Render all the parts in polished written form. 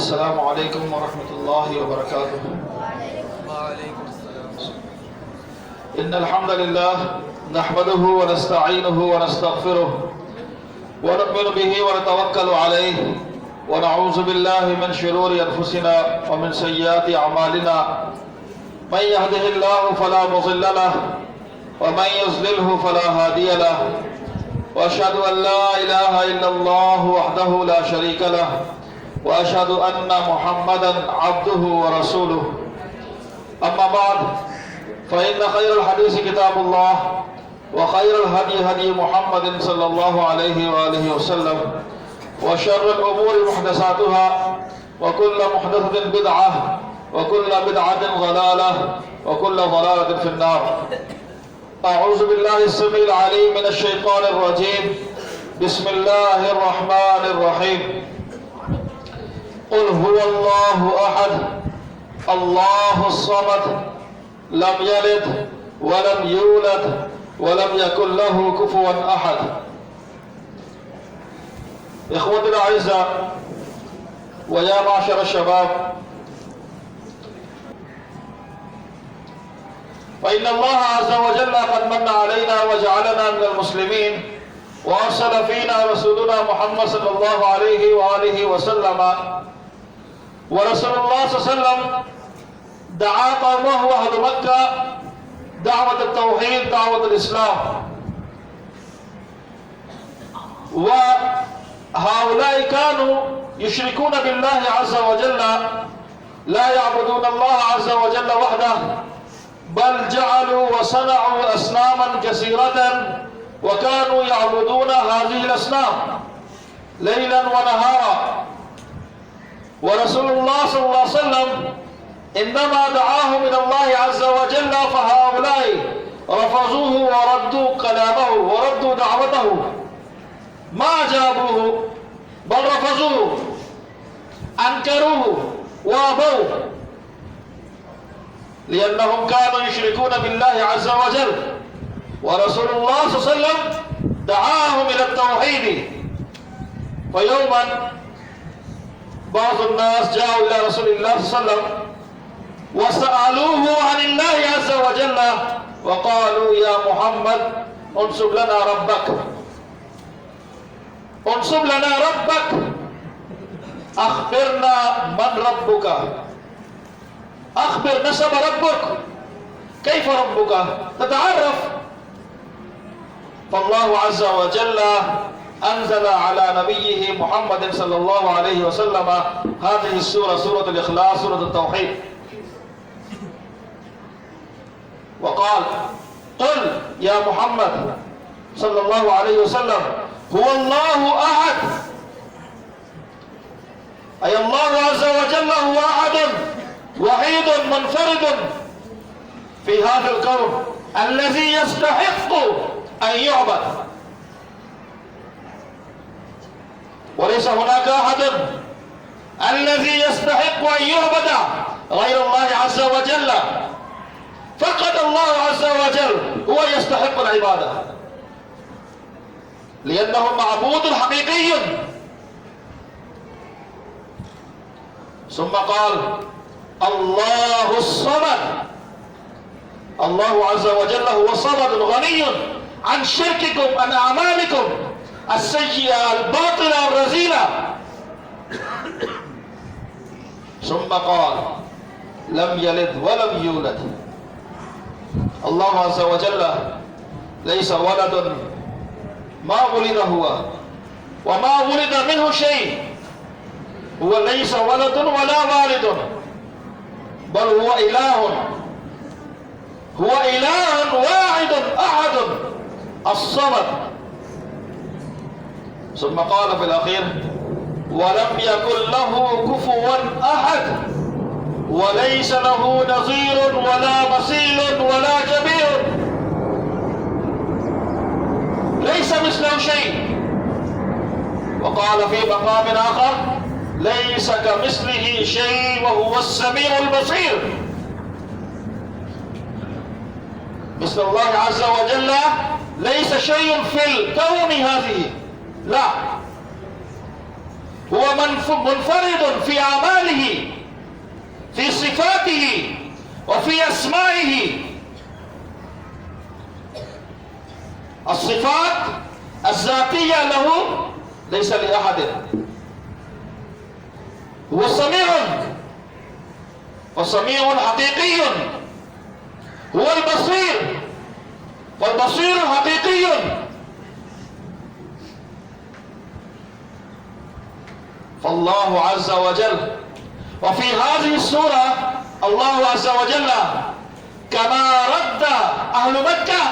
السلام عليكم ورحمة الله وبركاته. وعليكم السلام. إن الحمد لله نحمده ونستعينه ونستغفره ونؤمن به ونتوكل عليه ونعوذ بالله من شرور أنفسنا ومن سيئات أعمالنا. من يهده الله فلا مضل له ومن يضلله فلا هادي له، وأشهد أن لا إله إلا الله وحده لا شريك له، وأشهد أن محمدا عبده ورسوله. أما بعد، فإن خير الحديث كتاب الله، وخير الهدي هدي محمد صلى الله عليه وآله وسلم، وشر الأمور محدثاتها، وكل محدثة بدعة، وكل بدعة ضلالة، وكل ضلالة في النار. أعوذ بالله السميع العليم من الشيطان الرجيم. بسم الله الرحمن الرحيم. قل هو الله أحد الله الصمد لم يلد ولم يولد ولم يكن له كفوا أحد. إخوتي الأعزاء ويا معشر الشباب، فإن الله عز وجل قد من علينا وجعلنا من المسلمين، وأرسل فينا رسولنا محمد صلى الله عليه وآله وسلم. ورسول الله صلى الله عليه وسلم دعا قومه أهل مكة دعوة التوحيد، دعوة الإسلام، وهؤلاء كانوا يشركون بالله عز وجل، لا يعبدون الله عز وجل وحده، بل جعلوا وصنعوا أصناما كثيرة، وكانوا يعبدون هذه الأصنام ليلا ونهارا. ورسول الله صلى الله عليه وسلم إنما دعاهم إلى الله عز وجل، فهؤلاء رفضوه وردوا كلامه وردوا دعوته، ما جابوه بل رفضوه، أنكروه وأبوه، لأنهم كانوا يشركون بالله عز وجل. ورسول الله صلى الله عليه وسلم دعاهم إلى التوحيد. فيوما بعض الناس جاءوا إلى رسول الله صلى الله عليه وسلم وسألوه عن الله عز وجل، وقالوا يا محمد انصب لنا ربك، انصب لنا ربك، أخبرنا من ربك، أخبر نسب ربك، كيف ربك تتعرف. فالله عز وجل أنزل على نبيه محمد صلى الله عليه وسلم هذه السورة، سورة الإخلاص، سورة التوحيد، وقال قل يا محمد صلى الله عليه وسلم هو الله أحد، أي الله عز وجل هو أحد وحيد منفرد في هذا الكون الذي يستحق أن يعبد، وليس هناك أحد الذي يستحق أن يعبد غير الله عز وجل، فقط الله عز وجل هو يستحق العبادة، لأنه معبود حقيقي. ثم قال الله الصمد، الله عز وجل هو صمد غني عن شرككم، عن أعمالكم السيئة الباطلة الرذيلة. ثم قال لم يلد ولم يولد. الله عز وجل ليس ولد، ما ولد هو وما ولد منه شيء، هو ليس ولد ولا والد، بل هو إله، هو إله واحد أحد الصمد. ثم قال في الأخير ولم يكن له كفوا أحد، وليس له نظير ولا مثيل ولا جبير، ليس مثله شيء. وقال في مقام آخر ليس كمثله شيء وهو السميع البصير. مثل الله عز وجل ليس شيء في الكون هذه، لا، هو منفرد في أعماله، في صفاته وفي أسمائه. الصفات الذاتية له ليس لأحد. هو سميع، وسميع حقيقي. هو البصير، والبصير حقيقي. فالله عز وجل، وفي هذه السورة الله عز وجل كما رد أهل مكة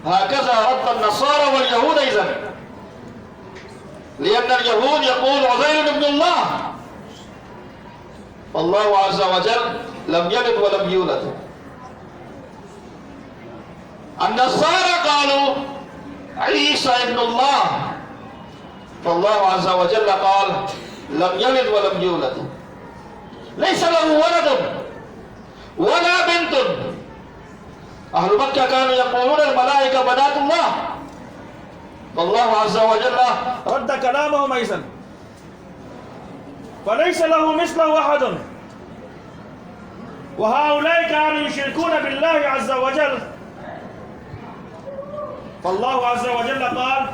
هكذا رد النصارى واليهود إذن، لأن اليهود يقول عزير ابن الله، فالله عز وجل لم يلد ولم يولد. النصارى قالوا عيسى ابن الله، فالله عز وجل قال لم يلد ولم يولد، ليس له ولد ولا بنت. أهل مكة كانوا يقولون الملائكة بنات الله، فالله عز وجل رد كلامهم أيضا، فليس له مثله أحد. وهؤلاء كانوا يشركون بالله عز وجل، فالله عز وجل قال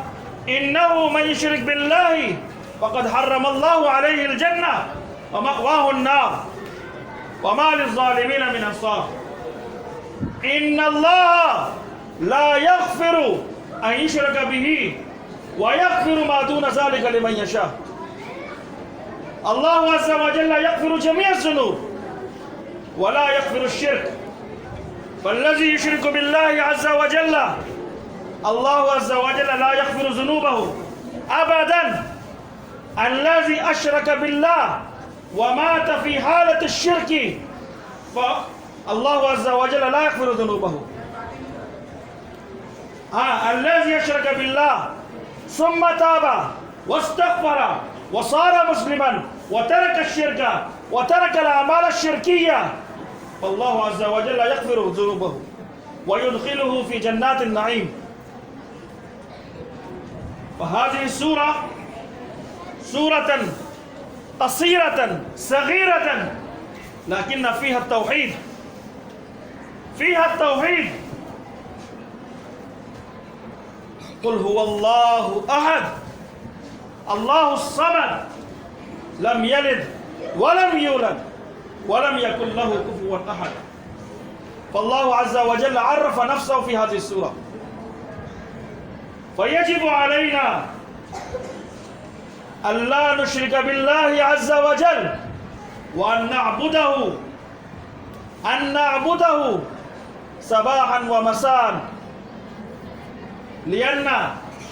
إنه من يشرك بالله فقد حرم الله عليه الجنة ومأواه النار وما للظالمين من أنصار. إن الله لا يغفر أن يشرك به ويغفر ما دون ذلك لمن يشاء. الله عز وجل يغفر جميع الذنوب ولا يغفر الشرك، فالذي يشرك بالله عز وجل الله عز وجل لا يغفر ذنوبه أبدا. الذي أشرك بالله ومات في حالة الشرك فالله عز وجل لا يغفر ذنوبه. الذي أشرك بالله ثم تاب واستغفر وصار مسلما وترك الشرك وترك الأعمال الشركية فالله عز وجل يغفر ذنوبه ويدخله في جنات النعيم. فهذه السورة سورة قصيرة صغيرة لكن فيها التوحيد، فيها التوحيد. قل هو الله أحد الله الصمد لم يلد ولم يولد ولم يكن له كفوا أحد. فالله عز وجل عرف نفسه في هذه السورة، فيجب علينا ألا نشرك بالله عز وجل وأن نعبده صباحا ومساء، لأن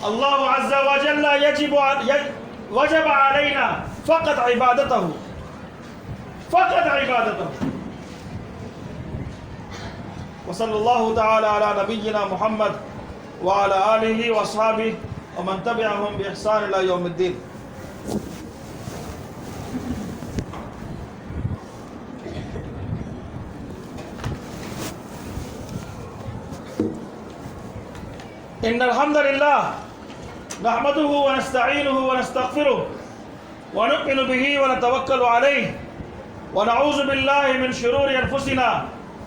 الله عز وجل وجب علينا فقط عبادته، فقط عبادته. وصلى الله تعالى على نبينا محمد وعلى آله وأصحابه ومن تبعهم بإحسان إلى يوم الدين. إن الحمد لله نحمده ونستعينه ونستغفره ونؤمن به ونتوكل عليه ونعوذ بالله من شرور أنفسنا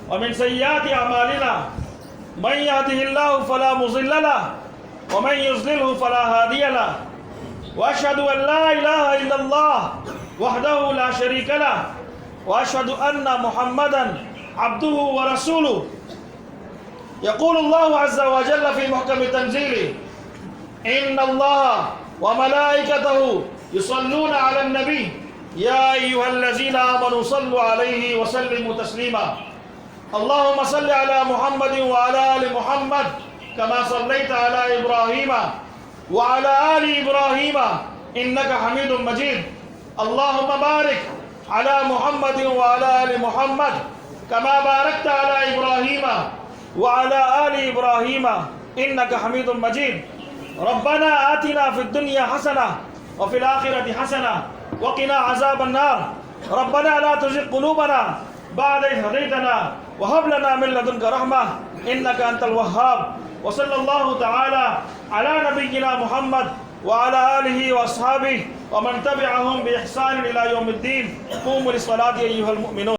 ومن سيئات أعمالنا. من يهده الله فلا مضل له ومن يضلله فلا هادي له. وأشهد أن لا إله إلا الله وحده لا شريك له وأشهد أن محمدا عبده ورسوله. يقول الله عز وجل في محكم تنزيله إن الله وملائكته يصلون على النبي يا أيها الذين آمنوا صلوا عليه وسلموا تسليما. اللهم صل على محمد وعلى آل محمد كما صليت على إبراهيم وعلى آل إبراهيم إنك حميد مجيد. اللهم بارك على محمد وعلى آل محمد كما باركت على إبراهيم وعلى آل إبراهيم إنك حميد مجيد. ربنا آتنا في الدنيا حسنة وفي الآخرة حسنة وقنا عذاب النار. ربنا لا تزغ قلوبنا بعد إذ هديتنا وهب لنا من لدنك رحمة إنك أنت الوهاب. وصلى الله تعالى على نبينا محمد वअला आलिहि व अस्हाबिहि व मन तबिअहुम बिइहसान इला यौमिद्दीन। क़ूमू लिस्सलाति अय्युहल मुमिनून।